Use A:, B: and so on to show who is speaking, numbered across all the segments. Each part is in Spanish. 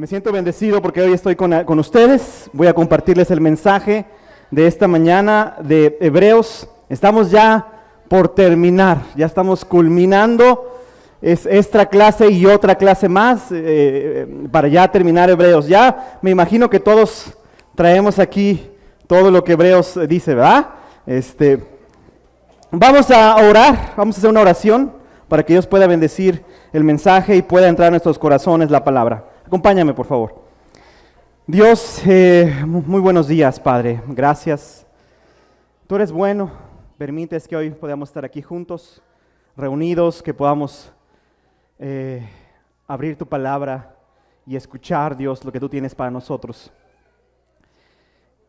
A: Me siento bendecido porque hoy estoy con ustedes. Voy a compartirles el mensaje de esta mañana de Hebreos. Estamos ya por terminar, ya estamos culminando. Es esta clase y otra clase más para ya terminar Hebreos. Ya me imagino que todos traemos aquí todo lo que Hebreos dice, ¿verdad? Vamos a orar, vamos a hacer una oración para que Dios pueda bendecir el mensaje y pueda entrar en nuestros corazones la palabra. Acompáñame, por favor. Dios, muy buenos días, Padre. Gracias. Tú eres bueno. Permites que hoy podamos estar aquí juntos, reunidos, que podamos abrir tu palabra y escuchar, Dios, lo que tú tienes para nosotros.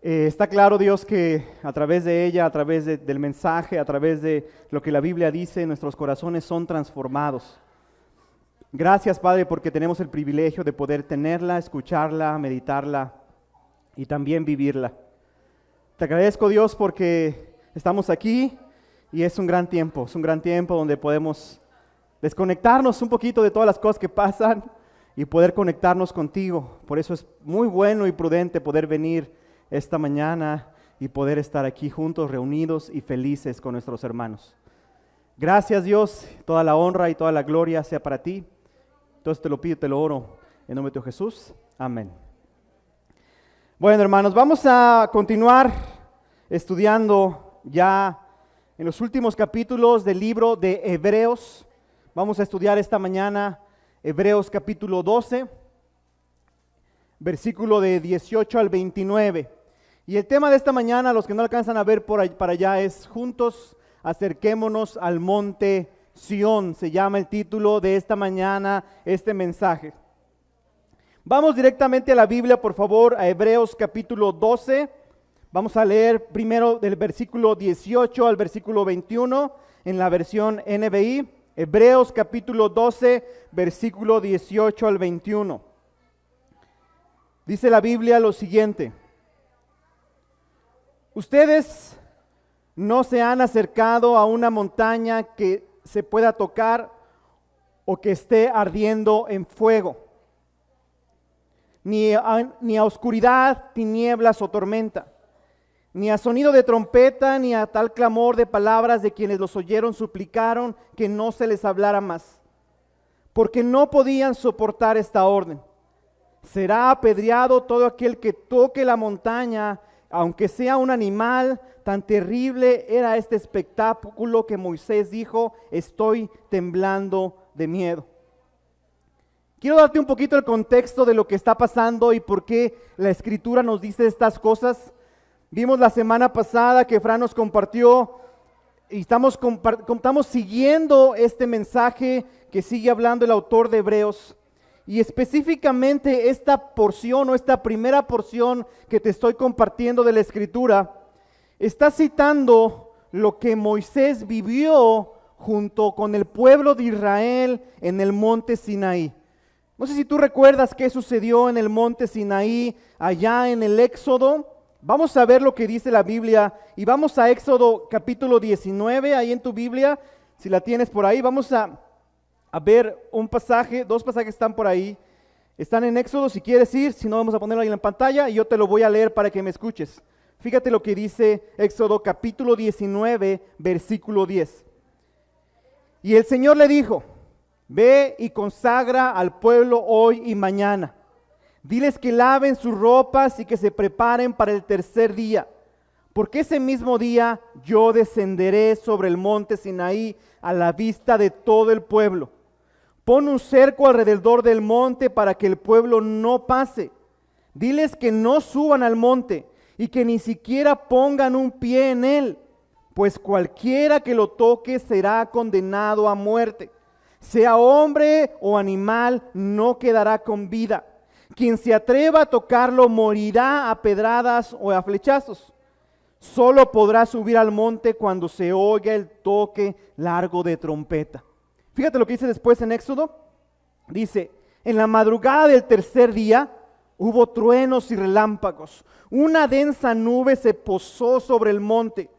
A: Está claro, Dios, que a través de ella, a través del mensaje, a través de lo que la Biblia dice, nuestros corazones son transformados. Gracias, Padre, porque tenemos el privilegio de poder tenerla, escucharla, meditarla y también vivirla. Te agradezco, Dios, porque estamos aquí y es un gran tiempo donde podemos desconectarnos un poquito de todas las cosas que pasan y poder conectarnos contigo. Por eso es muy bueno y prudente poder venir esta mañana y poder estar aquí juntos, reunidos y felices con nuestros hermanos. Gracias, Dios, toda la honra y toda la gloria sea para ti. Entonces te lo pido, te lo oro en nombre de Jesús. Amén. Bueno, hermanos, vamos a continuar estudiando ya en los últimos capítulos del libro de Hebreos. Vamos a estudiar esta mañana Hebreos capítulo 12, versículo de 18 al 29. Y el tema de esta mañana, los que no alcanzan a ver para allá, es juntos acerquémonos al monte Sión, se llama el título de esta mañana, este mensaje. Vamos directamente a la Biblia, por favor, a Hebreos capítulo 12. Vamos a leer primero del versículo 18 al versículo 21 en la versión NBI. Hebreos capítulo 12, versículo 18 al 21. Dice la Biblia lo siguiente: ustedes no se han acercado a una montaña que se pueda tocar o que esté ardiendo en fuego, ni a oscuridad, tinieblas o tormenta, ni a sonido de trompeta, ni a tal clamor de palabras de quienes los oyeron suplicaron que no se les hablara más, porque no podían soportar esta orden. Será apedreado todo aquel que toque la montaña, aunque sea un animal. Tan terrible era este espectáculo que Moisés dijo: estoy temblando de miedo. Quiero darte un poquito el contexto de lo que está pasando y por qué la Escritura nos dice estas cosas. Vimos la semana pasada que Fran nos compartió y estamos siguiendo este mensaje que sigue hablando el autor de Hebreos. Y específicamente esta porción o esta primera porción que te estoy compartiendo de la Escritura está citando lo que Moisés vivió junto con el pueblo de Israel en el monte Sinaí. No sé si tú recuerdas qué sucedió en el monte Sinaí, allá en el Éxodo. Vamos a ver lo que dice la Biblia y vamos a Éxodo capítulo 19, ahí en tu Biblia, si la tienes por ahí. Vamos a ver un pasaje, dos pasajes están por ahí. Están en Éxodo, si quieres ir, si no vamos a ponerlo ahí en la pantalla y yo te lo voy a leer para que me escuches. Fíjate lo que dice Éxodo capítulo 19, versículo 10. Y el Señor le dijo: ve y consagra al pueblo hoy y mañana. Diles que laven sus ropas y que se preparen para el tercer día, porque ese mismo día yo descenderé sobre el monte Sinaí a la vista de todo el pueblo. Pon un cerco alrededor del monte para que el pueblo no pase. Diles que no suban al monte y que ni siquiera pongan un pie en él, pues cualquiera que lo toque será condenado a muerte. Sea hombre o animal, no quedará con vida. Quien se atreva a tocarlo morirá a pedradas o a flechazos. Solo podrá subir al monte cuando se oiga el toque largo de trompeta. Fíjate lo que dice después en Éxodo. Dice: en la madrugada del tercer día hubo truenos y relámpagos. Una densa nube se posó sobre el monte.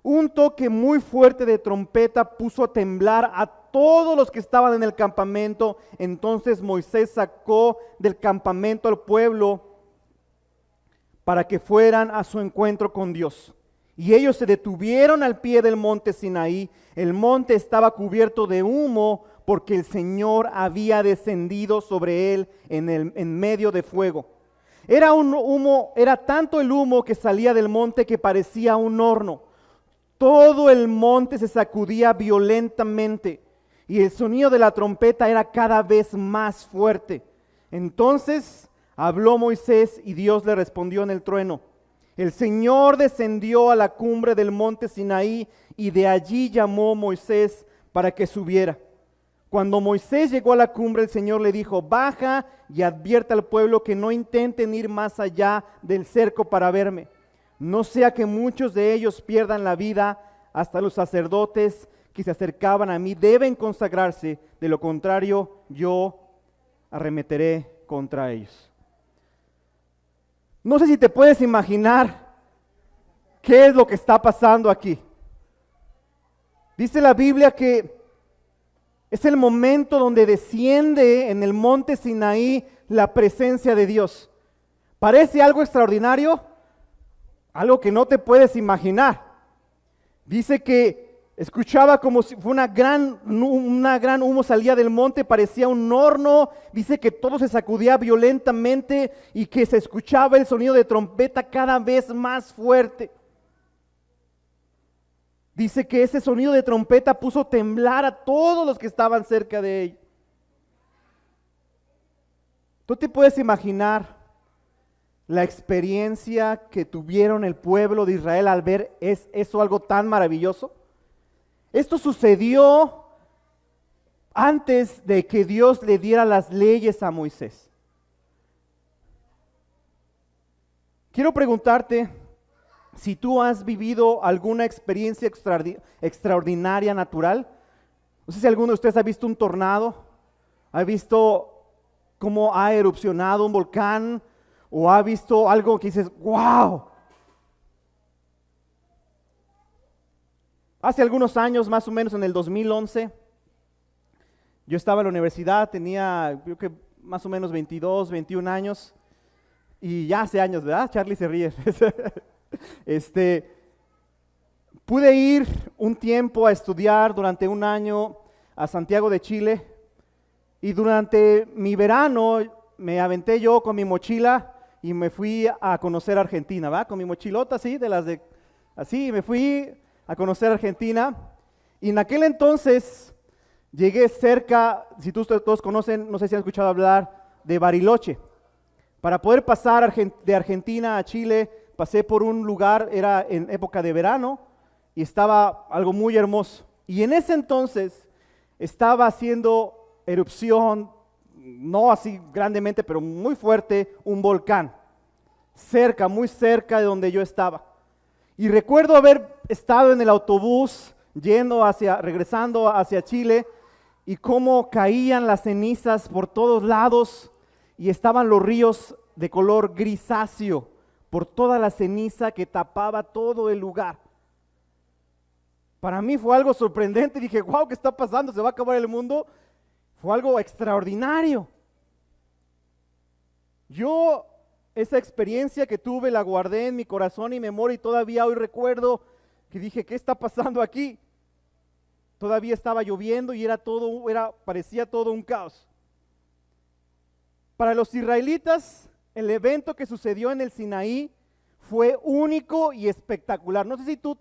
A: Un toque muy fuerte de trompeta puso a temblar a todos los que estaban en el campamento. Entonces Moisés sacó del campamento al pueblo para que fueran a su encuentro con Dios. Y ellos se detuvieron al pie del monte Sinaí. El monte estaba cubierto de humo porque el Señor había descendido sobre él en medio de fuego. Era tanto el humo que salía del monte que parecía un horno. Todo el monte se sacudía violentamente y el sonido de la trompeta era cada vez más fuerte. Entonces habló Moisés y Dios le respondió en el trueno. El Señor descendió a la cumbre del monte Sinaí y de allí llamó Moisés para que subiera. Cuando Moisés llegó a la cumbre, el Señor le dijo: baja y advierte al pueblo que no intenten ir más allá del cerco para verme. No sea que muchos de ellos pierdan la vida, hasta los sacerdotes que se acercaban a mí deben consagrarse, de lo contrario yo arremeteré contra ellos. No sé si te puedes imaginar qué es lo que está pasando aquí. Dice la Biblia que es el momento donde desciende en el monte Sinaí la presencia de Dios. Parece algo extraordinario, algo que no te puedes imaginar. Dice que escuchaba como si fue una gran humo salía del monte, parecía un horno. Dice que todo se sacudía violentamente y que se escuchaba el sonido de trompeta cada vez más fuerte. Dice que ese sonido de trompeta puso temblar a todos los que estaban cerca de él. ¿Tú te puedes imaginar la experiencia que tuvieron el pueblo de Israel al ver eso algo tan maravilloso? Esto sucedió antes de que Dios le diera las leyes a Moisés. Quiero preguntarte si tú has vivido alguna experiencia extraordinaria natural. No sé si alguno de ustedes ha visto un tornado, ha visto cómo ha erupcionado un volcán, o ha visto algo que dices, ¡wow! Hace algunos años, más o menos en el 2011, yo estaba en la universidad, tenía creo que más o menos 22, 21 años, y ya hace años, ¿verdad? Charlie se ríe. Pude ir un tiempo a estudiar durante un año a Santiago de Chile, y durante mi verano me aventé yo con mi mochila y me fui a conocer Argentina, ¿va? Con mi mochilota así, así, me fui a conocer Argentina. Y en aquel entonces llegué cerca, si todos conocen, no sé si han escuchado hablar de Bariloche. Para poder pasar de Argentina a Chile, pasé por un lugar, era en época de verano, y estaba algo muy hermoso. Y en ese entonces estaba haciendo erupción, no así grandemente, pero muy fuerte, un volcán, muy cerca de donde yo estaba. Y recuerdo haber estado en el autobús, regresando hacia Chile, y cómo caían las cenizas por todos lados, y estaban los ríos de color grisáceo, por toda la ceniza que tapaba todo el lugar. Para mí fue algo sorprendente, dije, wow, ¿qué está pasando? ¿Se va a acabar el mundo? Fue algo extraordinario. Yo esa experiencia que tuve la guardé en mi corazón y memoria, y todavía hoy recuerdo que dije, ¿qué está pasando aquí? Todavía estaba lloviendo y parecía todo un caos. Para los israelitas, el evento que sucedió en el Sinaí fue único y espectacular. No sé si tú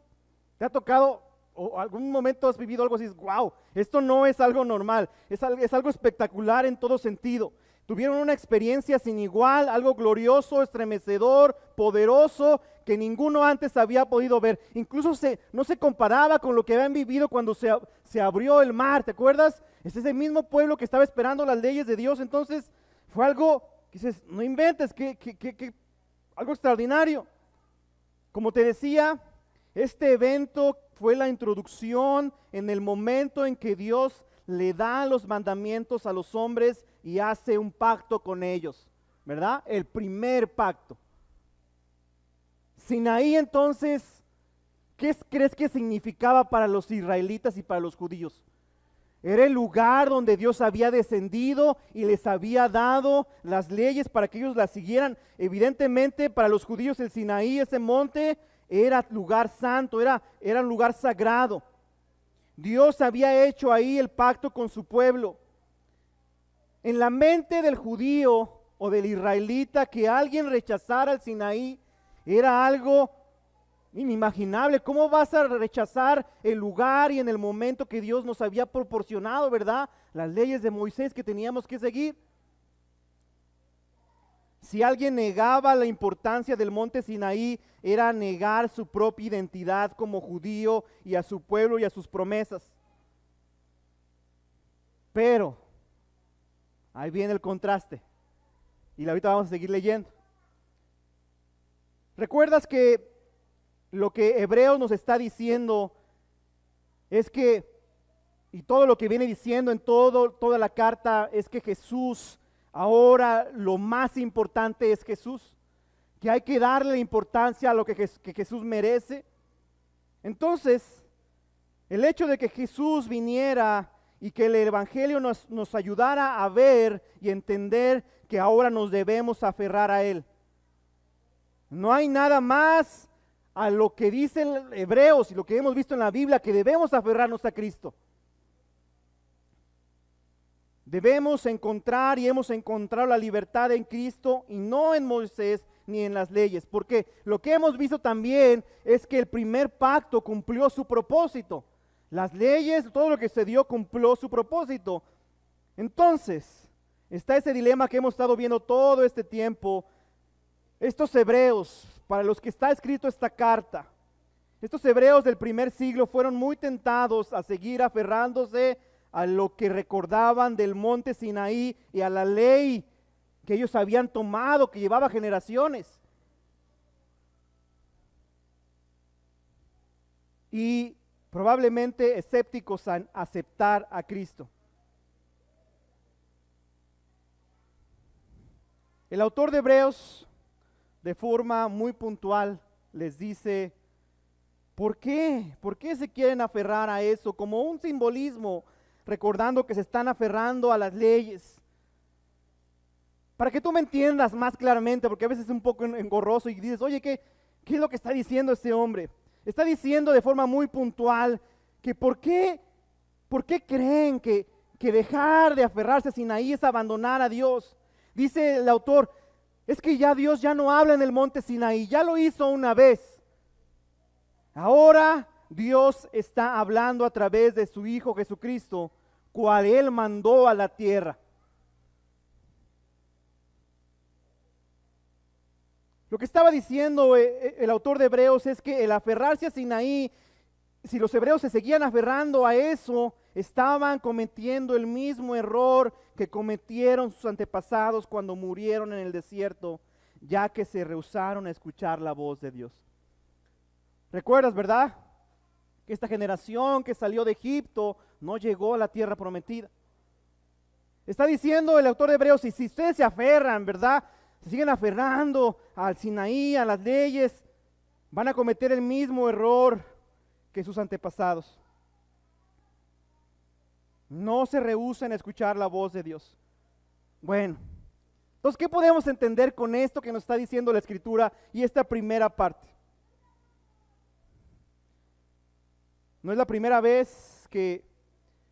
A: te ha tocado o algún momento has vivido algo así, wow, esto no es algo normal, es algo espectacular en todo sentido. Tuvieron una experiencia sin igual, algo glorioso, estremecedor, poderoso, que ninguno antes había podido ver. Incluso no se comparaba con lo que habían vivido cuando se abrió el mar, ¿te acuerdas? Es ese mismo pueblo que estaba esperando las leyes de Dios. Entonces fue algo que dices, no inventes, algo extraordinario. Como te decía, este evento fue la introducción en el momento en que Dios le da los mandamientos a los hombres y hace un pacto con ellos, ¿verdad? El primer pacto. Sinaí, entonces, ¿qué crees que significaba para los israelitas y para los judíos? Era el lugar donde Dios había descendido y les había dado las leyes para que ellos las siguieran. Evidentemente para los judíos el Sinaí, ese monte, era lugar santo, era un lugar sagrado. Dios había hecho ahí el pacto con su pueblo. En la mente del judío o del israelita, que alguien rechazara el Sinaí era algo inimaginable. ¿Cómo vas a rechazar el lugar y en el momento que Dios nos había proporcionado, verdad? Las leyes de Moisés que teníamos que seguir. Si alguien negaba la importancia del monte Sinaí, era negar su propia identidad como judío y a su pueblo y a sus promesas. Pero, ahí viene el contraste. Y ahorita vamos a seguir leyendo. ¿Recuerdas que lo que Hebreos nos está diciendo es que, y todo lo que viene diciendo en toda la carta, es que Jesús, ahora lo más importante es Jesús, que hay que darle importancia a lo que Jesús merece? Entonces, el hecho de que Jesús viniera y que el Evangelio nos ayudara a ver y entender que ahora nos debemos aferrar a Él. No hay nada más a lo que dicen Hebreos y lo que hemos visto en la Biblia, que debemos aferrarnos a Cristo. Debemos encontrar y hemos encontrado la libertad en Cristo y no en Moisés ni en las leyes, porque lo que hemos visto también es que el primer pacto cumplió su propósito. Las leyes, todo lo que se dio cumplió su propósito. Entonces, está ese dilema que hemos estado viendo todo este tiempo. Estos hebreos, para los que está escrito esta carta, estos hebreos del primer siglo fueron muy tentados a seguir aferrándose a lo que recordaban del monte Sinaí y a la ley que ellos habían tomado, que llevaba generaciones. Y probablemente escépticos a aceptar a Cristo. El autor de Hebreos, de forma muy puntual, les dice, ¿por qué? ¿Por qué se quieren aferrar a eso? Como un simbolismo, recordando que se están aferrando a las leyes. Para que tú me entiendas más claramente, porque a veces es un poco engorroso y dices, oye, ¿qué es lo que está diciendo este hombre? Está diciendo de forma muy puntual que ¿por qué creen que dejar de aferrarse a Sinaí es abandonar a Dios? Dice el autor, es que ya Dios ya no habla en el monte Sinaí, ya lo hizo una vez. Ahora Dios está hablando a través de su Hijo Jesucristo, cual Él mandó a la tierra. Lo que estaba diciendo el autor de Hebreos es que el aferrarse a Sinaí, si los hebreos se seguían aferrando a eso, estaban cometiendo el mismo error que cometieron sus antepasados cuando murieron en el desierto, ya que se rehusaron a escuchar la voz de Dios. ¿Recuerdas, verdad? Que esta generación que salió de Egipto no llegó a la tierra prometida. Está diciendo el autor de Hebreos, y si ustedes se aferran, ¿verdad? Se siguen aferrando al Sinaí, a las leyes, van a cometer el mismo error que sus antepasados. No se rehúsen a escuchar la voz de Dios. Bueno, entonces, ¿qué podemos entender con esto que nos está diciendo la Escritura y esta primera parte? No es la primera vez que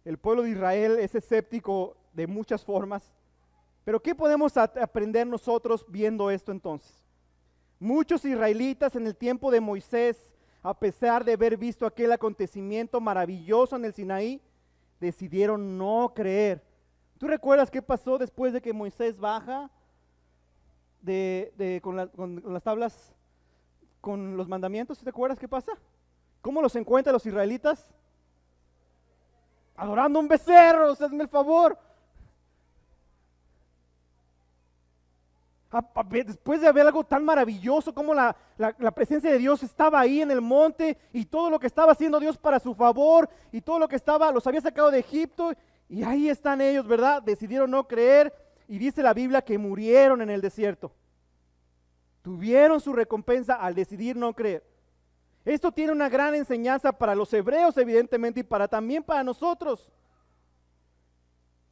A: el pueblo de Israel es escéptico de muchas formas, pero ¿qué podemos aprender nosotros viendo esto entonces? Muchos israelitas en el tiempo de Moisés, a pesar de haber visto aquel acontecimiento maravilloso en el Sinaí, decidieron no creer. ¿Tú recuerdas qué pasó después de que Moisés baja con las tablas, con los mandamientos? ¿Te acuerdas qué pasa? ¿Cómo los encuentran los israelitas? Adorando un becerro, hazme el favor. Después de ver algo tan maravilloso como la presencia de Dios estaba ahí en el monte y todo lo que estaba haciendo Dios para su favor y todo lo que los había sacado de Egipto, y ahí están ellos, ¿verdad? Decidieron no creer y dice la Biblia que murieron en el desierto. Tuvieron su recompensa al decidir no creer. Esto tiene una gran enseñanza para los hebreos, evidentemente, y también para nosotros.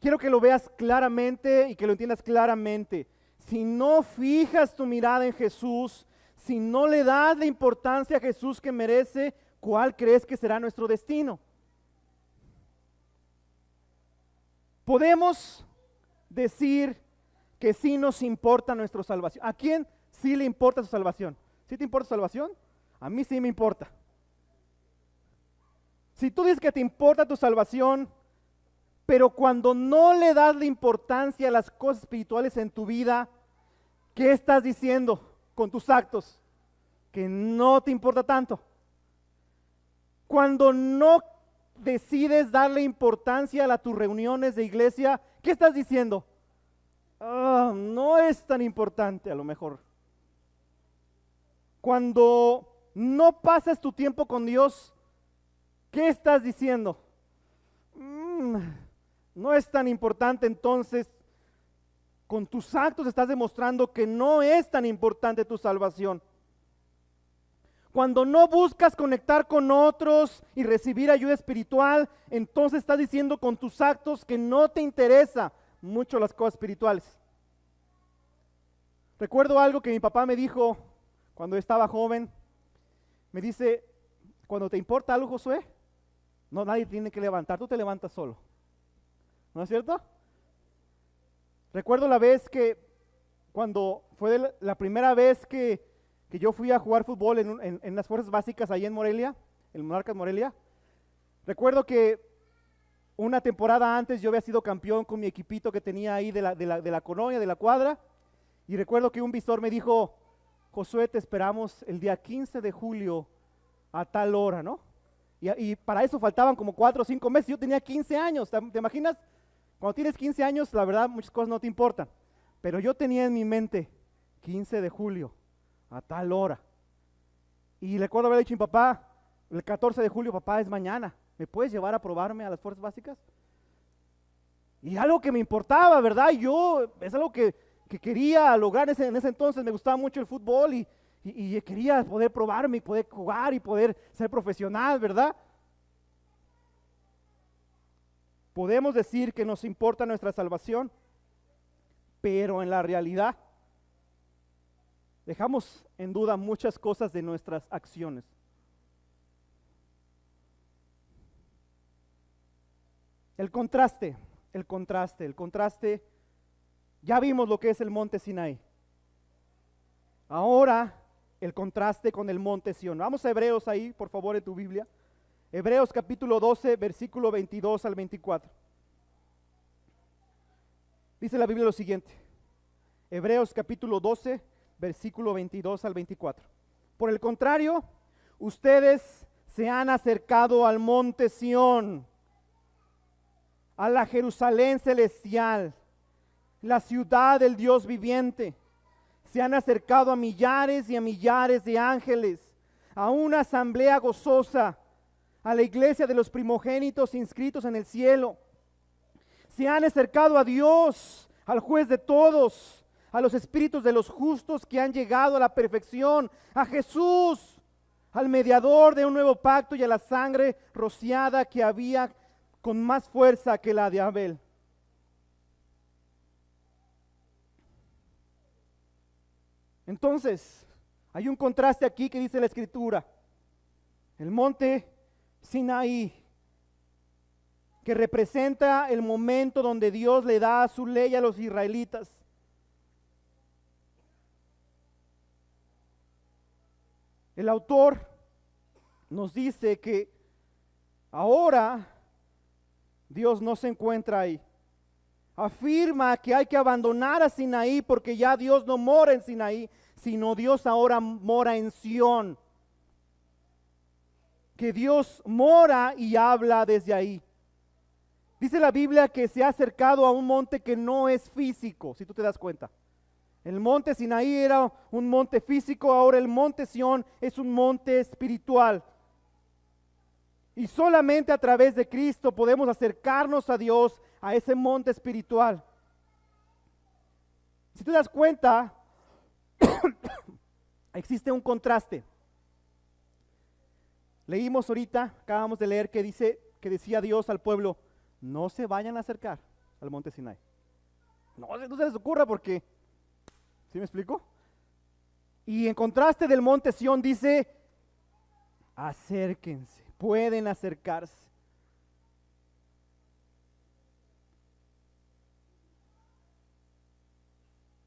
A: quiero que lo veas claramente y que lo entiendas claramente. Si no fijas tu mirada en Jesús, si no le das la importancia a Jesús que merece, ¿cuál crees que será nuestro destino? Podemos decir que sí nos importa nuestra salvación. ¿A quién sí le importa su salvación? ¿Sí te importa su salvación? A mí sí me importa. Si tú dices que te importa tu salvación, pero cuando no le das la importancia a las cosas espirituales en tu vida, ¿qué estás diciendo con tus actos? Que no te importa tanto. Cuando no decides darle importancia a tus reuniones de iglesia, ¿qué estás diciendo? No es tan importante a lo mejor. Cuando no pasas tu tiempo con Dios, ¿qué estás diciendo? No es tan importante. Entonces, con tus actos estás demostrando que no es tan importante tu salvación. Cuando no buscas conectar con otros y recibir ayuda espiritual, entonces estás diciendo con tus actos que no te interesa mucho las cosas espirituales. Recuerdo algo que mi papá me dijo cuando estaba joven. Me dice, cuando te importa algo, Josué, no, nadie tiene que levantar, tú te levantas solo. ¿No es cierto? Recuerdo la vez que, cuando fue la primera vez que yo fui a jugar fútbol en las fuerzas básicas ahí en Morelia, en Monarcas Morelia. Recuerdo que una temporada antes yo había sido campeón con mi equipito que tenía ahí de la colonia, de la cuadra, y recuerdo que un visor me dijo, Josué, te esperamos el día 15 de julio a tal hora, ¿no? Y para eso faltaban como 4 o 5 meses, yo tenía 15 años, ¿te imaginas? Cuando tienes 15 años, la verdad, muchas cosas no te importan, pero yo tenía en mi mente, 15 de julio, a tal hora. Y recuerdo haber dicho a mi papá, el 14 de julio, papá, es mañana, ¿me puedes llevar a probarme a las fuerzas básicas? Y algo que me importaba, ¿verdad? Es algo que quería lograr en ese entonces, me gustaba mucho el fútbol y quería poder probarme y poder jugar y poder ser profesional, ¿verdad? Podemos decir que nos importa nuestra salvación, pero en la realidad dejamos en duda muchas cosas de nuestras acciones. El contraste, ya vimos lo que es el monte Sinaí. Ahora el contraste con el monte Sión. Vamos a Hebreos ahí, por favor, en tu Biblia. Hebreos capítulo 12, versículo 22 al 24. Dice la Biblia lo siguiente. Hebreos capítulo 12, versículo 22 al 24. Por el contrario, ustedes se han acercado al monte Sión, a la Jerusalén celestial, la ciudad del Dios viviente. Se han acercado a millares y a millares de ángeles, a una asamblea gozosa, a la iglesia de los primogénitos inscritos en el cielo. Se han acercado a Dios, al juez de todos, a los espíritus de los justos que han llegado a la perfección, a Jesús, al mediador de un nuevo pacto, y a la sangre rociada que había con más fuerza que la de Abel. Entonces, hay un contraste aquí que dice la Escritura. El monte Sinaí, que representa el momento donde Dios le da su ley a los israelitas. El autor nos dice que ahora Dios no se encuentra ahí. Afirma que hay que abandonar a Sinaí porque ya Dios no mora en Sinaí, sino Dios ahora mora en Sión. Que Dios mora y habla desde ahí. Dice la Biblia que se ha acercado a un monte que no es físico, si tú te das cuenta. El monte Sinaí era un monte físico, ahora el monte Sión es un monte espiritual. Y solamente a través de Cristo podemos acercarnos a Dios, a ese monte espiritual. Si tú te das cuenta, existe un contraste. Leímos ahorita, acabamos de leer que decía Dios al pueblo, no se vayan a acercar, al monte Sinai. No se les ocurra porque, ¿sí me explico? Y en contraste del monte Sión dice, acérquense, pueden acercarse.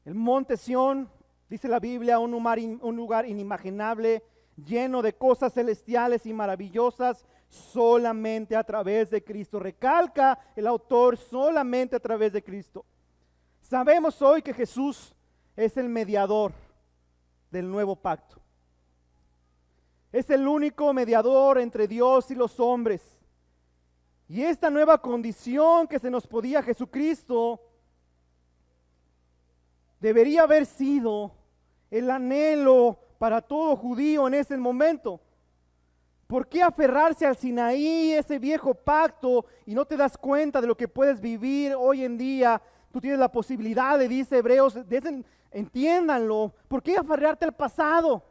A: El monte Sión, dice la Biblia, un lugar inimaginable, lleno de cosas celestiales y maravillosas, solamente a través de Cristo. Recalca el autor, solamente a través de Cristo. Sabemos hoy que Jesús es el mediador del nuevo pacto. Es el único mediador entre Dios y los hombres. Y esta nueva condición que se nos podía Jesucristo debería haber sido el anhelo para todo judío en ese momento. ¿Por qué aferrarse al Sinaí, ese viejo pacto, y no te das cuenta de lo que puedes vivir hoy en día? Tú tienes la posibilidad, le dice Hebreos, entiéndanlo. ¿Por qué aferrarte al pasado?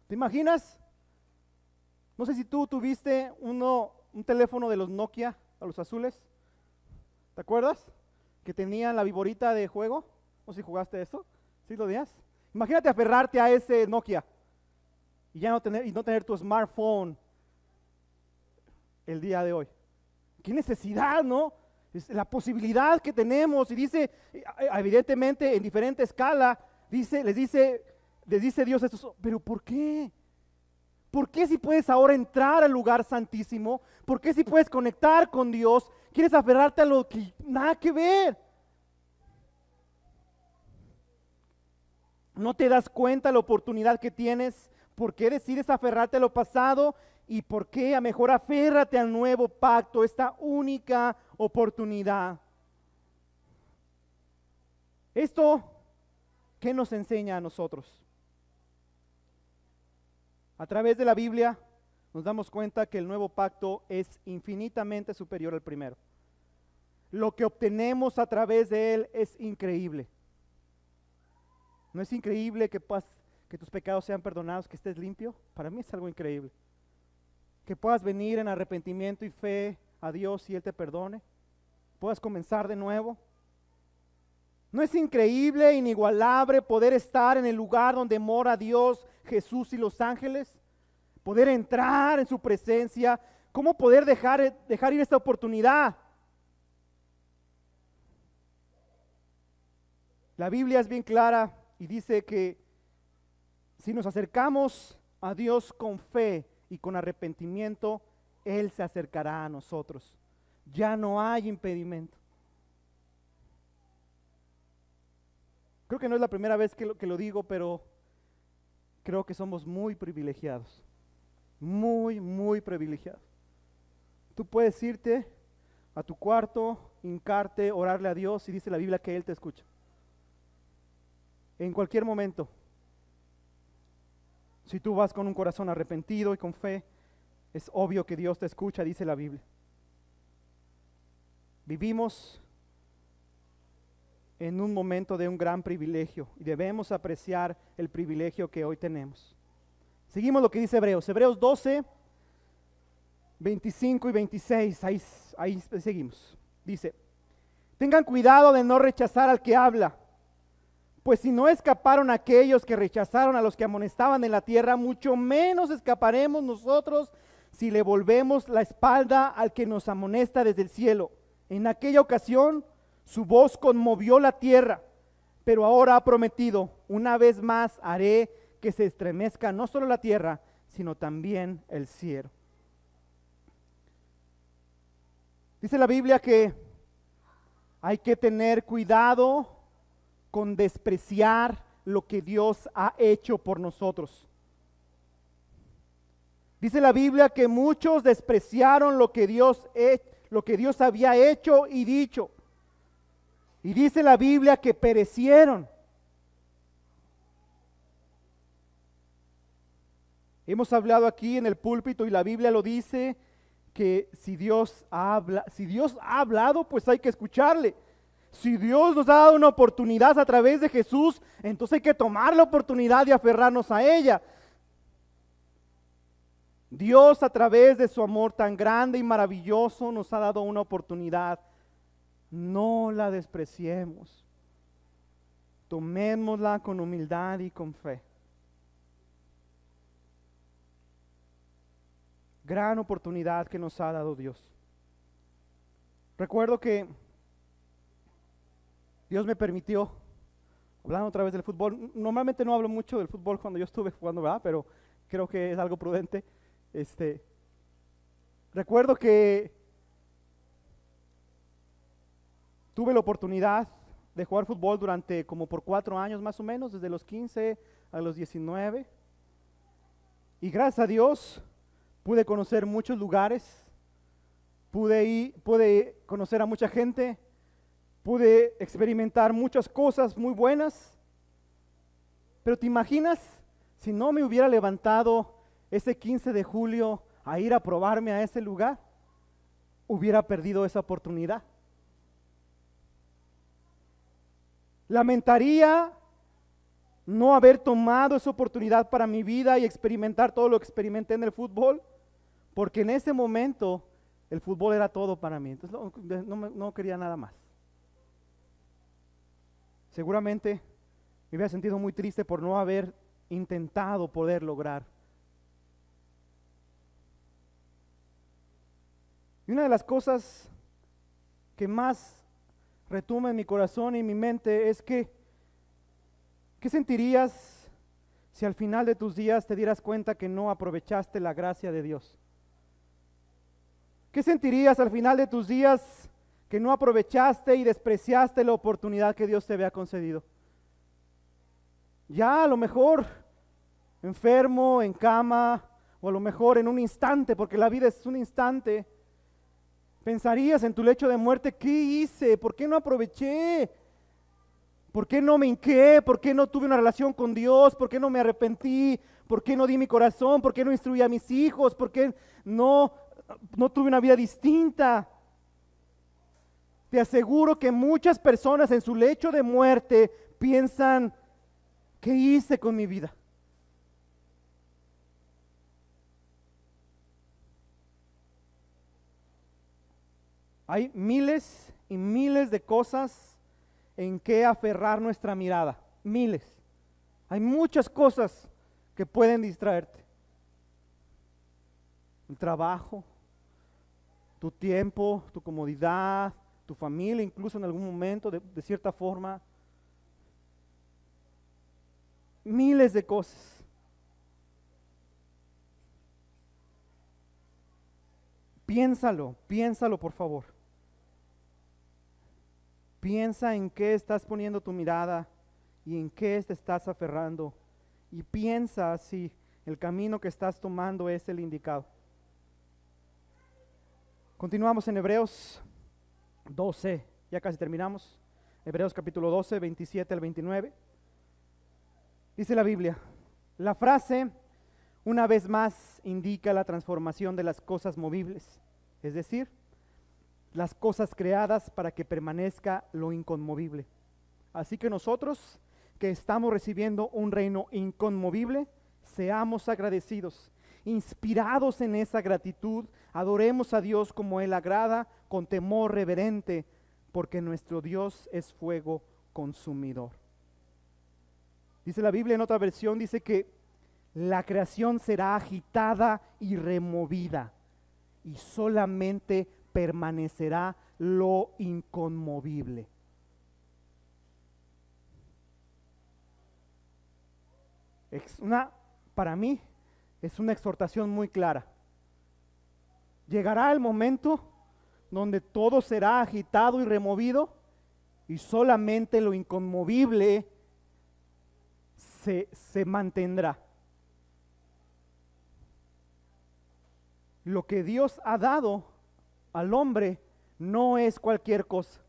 A: ¿Te imaginas? No sé si tú tuviste un teléfono de los Nokia, a los azules. ¿Te acuerdas? Que tenían la viborita de juego. No sé si jugaste eso. ¿Sí lo días? Imagínate aferrarte a ese Nokia y ya no tener tu smartphone el día de hoy. Qué necesidad, ¿no? Es la posibilidad que tenemos. Y dice, evidentemente en diferente escala, les dice Dios esto, pero ¿por qué? ¿Por qué si puedes ahora entrar al lugar santísimo? ¿Por qué si puedes conectar con Dios? ¿Quieres aferrarte a lo que nada que ver? ¿No te das cuenta la oportunidad que tienes? ¿Por qué decides aferrarte a lo pasado? ¿Y por qué a mejor aférrate al nuevo pacto, esta única oportunidad? Esto, ¿qué nos enseña a nosotros? A través de la Biblia nos damos cuenta que el nuevo pacto es infinitamente superior al primero. Lo que obtenemos a través de él es increíble. ¿No es increíble que tus pecados sean perdonados, que estés limpio? Para mí es algo increíble. Que puedas venir en arrepentimiento y fe a Dios y Él te perdone. Puedas comenzar de nuevo. ¿No es increíble, inigualable poder estar en el lugar donde mora Dios, Jesús y los ángeles? Poder entrar en su presencia. ¿Cómo poder dejar ir esta oportunidad? La Biblia es bien clara y dice que si nos acercamos a Dios con fe y con arrepentimiento, Él se acercará a nosotros. Ya no hay impedimento. Creo que no es la primera vez que lo digo, pero creo que somos muy privilegiados. Muy, muy privilegiados. Tú puedes irte a tu cuarto, hincarte, orarle a Dios y dice la Biblia que Él te escucha. En cualquier momento. Si tú vas con un corazón arrepentido y con fe, es obvio que Dios te escucha, dice la Biblia. Vivimos en un momento de un gran privilegio y debemos apreciar el privilegio que hoy tenemos. Seguimos lo que dice Hebreos 12, 25 y 26, ahí seguimos. Dice, tengan cuidado de no rechazar al que habla, pues si no escaparon aquellos que rechazaron a los que amonestaban en la tierra, mucho menos escaparemos nosotros si le volvemos la espalda al que nos amonesta desde el cielo. En aquella ocasión su voz conmovió la tierra, pero ahora ha prometido, una vez más haré que se estremezca no solo la tierra, sino también el cielo. Dice la Biblia que hay que tener cuidado con despreciar lo que Dios ha hecho por nosotros. Dice la Biblia que muchos despreciaron lo que Dios había hecho y dicho. Y dice la Biblia que perecieron. Hemos hablado aquí en el púlpito y la Biblia lo dice que si Dios ha hablado, pues hay que escucharle. Si Dios nos ha dado una oportunidad a través de Jesús, entonces hay que tomar la oportunidad de aferrarnos a ella. Dios, a través de su amor tan grande y maravilloso, nos ha dado una oportunidad. No la despreciemos. Tomémosla con humildad y con fe. Gran oportunidad que nos ha dado Dios. Recuerdo que Dios me permitió, hablando otra vez del fútbol, normalmente no hablo mucho del fútbol cuando yo estuve jugando, ¿verdad? Pero creo que es algo prudente. Recuerdo que tuve la oportunidad de jugar fútbol durante como por 4 años más o menos, desde los 15 a los 19. Y gracias a Dios pude conocer muchos lugares, pude conocer a mucha gente, pude experimentar muchas cosas muy buenas. Pero ¿te imaginas si no me hubiera levantado ese 15 de julio a ir a probarme a ese lugar? Hubiera perdido esa oportunidad. Lamentaría no haber tomado esa oportunidad para mi vida y experimentar todo lo que experimenté en el fútbol, porque en ese momento el fútbol era todo para mí. Entonces no quería nada más. Seguramente me hubiera sentido muy triste por no haber intentado poder lograr. Y una de las cosas que más retumba en mi corazón y en mi mente es que, ¿qué sentirías si al final de tus días te dieras cuenta que no aprovechaste la gracia de Dios? ¿Qué sentirías al final de tus días que no aprovechaste y despreciaste la oportunidad que Dios te había concedido? Ya a lo mejor enfermo, en cama, o a lo mejor en un instante, porque la vida es un instante, pensarías en tu lecho de muerte: ¿qué hice? ¿Por qué no aproveché? ¿Por qué no me hinqué? ¿Por qué no tuve una relación con Dios? ¿Por qué no me arrepentí? ¿Por qué no di mi corazón? ¿Por qué no instruí a mis hijos? ¿Por qué no tuve una vida distinta? Te aseguro que muchas personas en su lecho de muerte piensan: ¿qué hice con mi vida? Hay miles y miles de cosas en que aferrar nuestra mirada. Miles. Hay muchas cosas que pueden distraerte. El trabajo, tu tiempo, tu comodidad, tu familia, incluso en algún momento, de cierta forma. Miles de cosas. Piénsalo por favor. Piensa en qué estás poniendo tu mirada y en qué te estás aferrando. Y piensa si el camino que estás tomando es el indicado. Continuamos en Hebreos 12, ya casi terminamos. Hebreos capítulo 12, 27 al 29. Dice la Biblia: la frase una vez más indica la transformación de las cosas movibles, es decir, las cosas creadas para que permanezca lo inconmovible. Así que nosotros, que estamos recibiendo un reino inconmovible, seamos agradecidos, inspirados en esa gratitud, adoremos a Dios como Él agrada, con temor reverente, porque nuestro Dios es fuego consumidor. Dice la Biblia en otra versión, dice que la creación será agitada y removida, y solamente permanecerá lo inconmovible. Para mí es una exhortación muy clara. Llegará el momento donde todo será agitado y removido y solamente lo inconmovible se mantendrá. Lo que Dios ha dado al hombre no es cualquier cosa.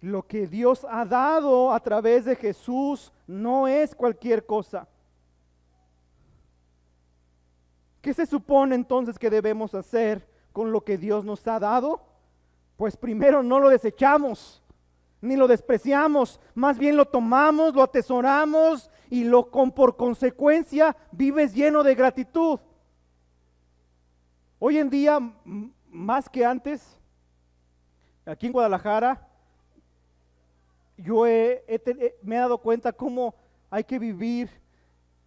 A: Lo que Dios ha dado a través de Jesús no es cualquier cosa. ¿Qué se supone entonces que debemos hacer con lo que Dios nos ha dado? Pues primero, no lo desechamos, ni lo despreciamos, más bien lo tomamos, lo atesoramos y por consecuencia vives lleno de gratitud. Hoy en día, más que antes, aquí en Guadalajara, yo me he dado cuenta cómo hay que vivir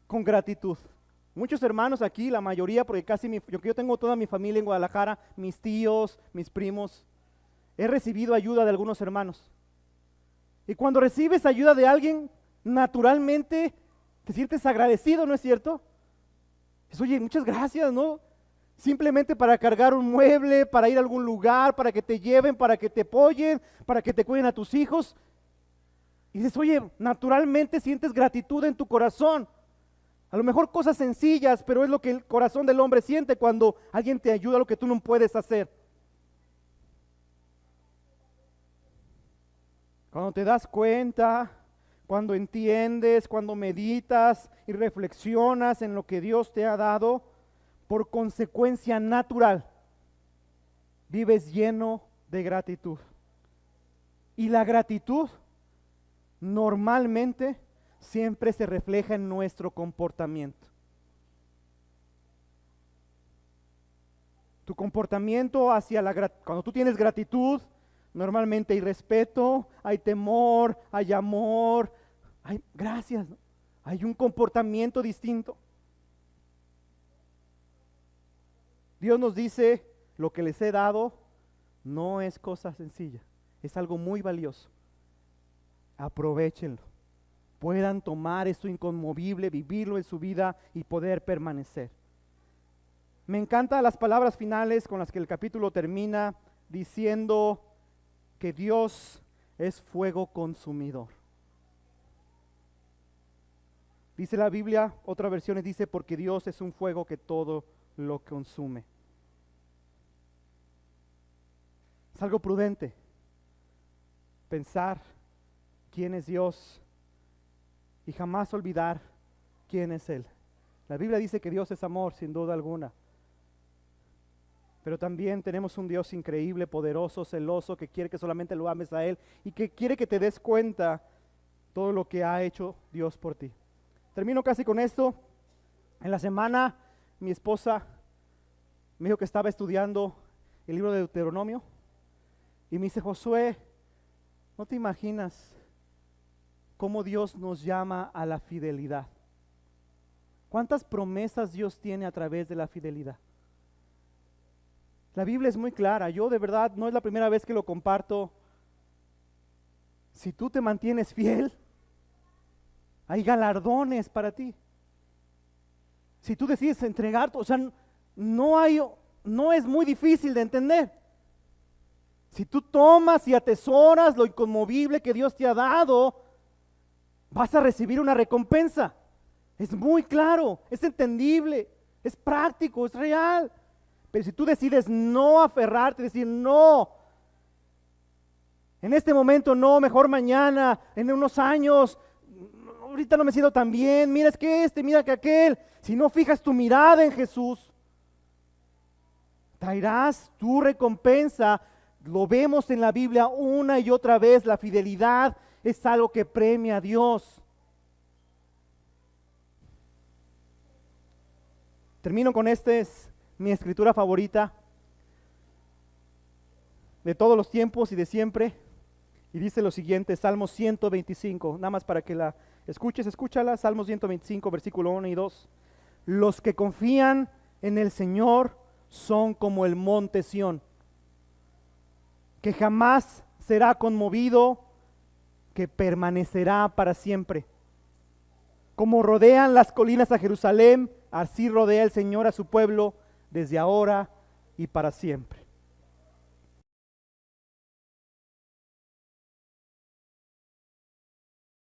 A: con gratitud. Muchos hermanos aquí, la mayoría, porque yo tengo toda mi familia en Guadalajara, mis tíos, mis primos, he recibido ayuda de algunos hermanos. Y cuando recibes ayuda de alguien, naturalmente te sientes agradecido, ¿no es cierto? Dices, oye, muchas gracias, ¿no? Simplemente para cargar un mueble, para ir a algún lugar, para que te lleven, para que te apoyen, para que te cuiden a tus hijos. Y dices, oye, naturalmente sientes gratitud en tu corazón. A lo mejor cosas sencillas, pero es lo que el corazón del hombre siente cuando alguien te ayuda a lo que tú no puedes hacer. Cuando te das cuenta, cuando entiendes, cuando meditas y reflexionas en lo que Dios te ha dado, por consecuencia natural, vives lleno de gratitud. Y la gratitud normalmente siempre se refleja en nuestro comportamiento. Tu comportamiento cuando tú tienes gratitud, normalmente hay respeto, hay temor, hay amor, hay gracias, ¿no? Hay un comportamiento distinto. Dios nos dice, lo que les he dado no es cosa sencilla, es algo muy valioso. Aprovéchenlo, puedan tomar esto inconmovible, vivirlo en su vida y poder permanecer. Me encantan las palabras finales con las que el capítulo termina diciendo que Dios es fuego consumidor. Dice la Biblia, otras versiones dice, porque Dios es un fuego que todo lo consume. Es algo prudente pensar quién es Dios y jamás olvidar quién es Él. La Biblia dice que Dios es amor, sin duda alguna. Pero también tenemos un Dios increíble, poderoso, celoso, que quiere que solamente lo ames a Él y que quiere que te des cuenta todo lo que ha hecho Dios por ti. Termino casi con esto. En la semana mi esposa me dijo que estaba estudiando el libro de Deuteronomio y me dice, Josué, ¿no te imaginas cómo Dios nos llama a la fidelidad? ¿Cuántas promesas Dios tiene a través de la fidelidad? La Biblia es muy clara, yo de verdad no es la primera vez que lo comparto. Si tú te mantienes fiel, hay galardones para ti. Si tú decides entregarte, o sea, no es muy difícil de entender. Si tú tomas y atesoras lo inconmovible que Dios te ha dado, vas a recibir una recompensa. Es muy claro, es entendible, es práctico, es real. Pero si tú decides no aferrarte, decir no, en este momento no, mejor mañana, en unos años, ahorita no me siento tan bien, mira es que mira que aquel, si no fijas tu mirada en Jesús, traerás tu recompensa. Lo vemos en la Biblia una y otra vez, la fidelidad es algo que premia a Dios. Termino con es mi escritura favorita de todos los tiempos y de siempre, y dice lo siguiente, Salmo 125, nada más para que la escuches, escúchala, Salmo 125, versículo 1 y 2. Los que confían en el Señor son como el monte Sión, que jamás será conmovido, que permanecerá para siempre. Como rodean las colinas a Jerusalén, así rodea el Señor a su pueblo, desde ahora y para siempre.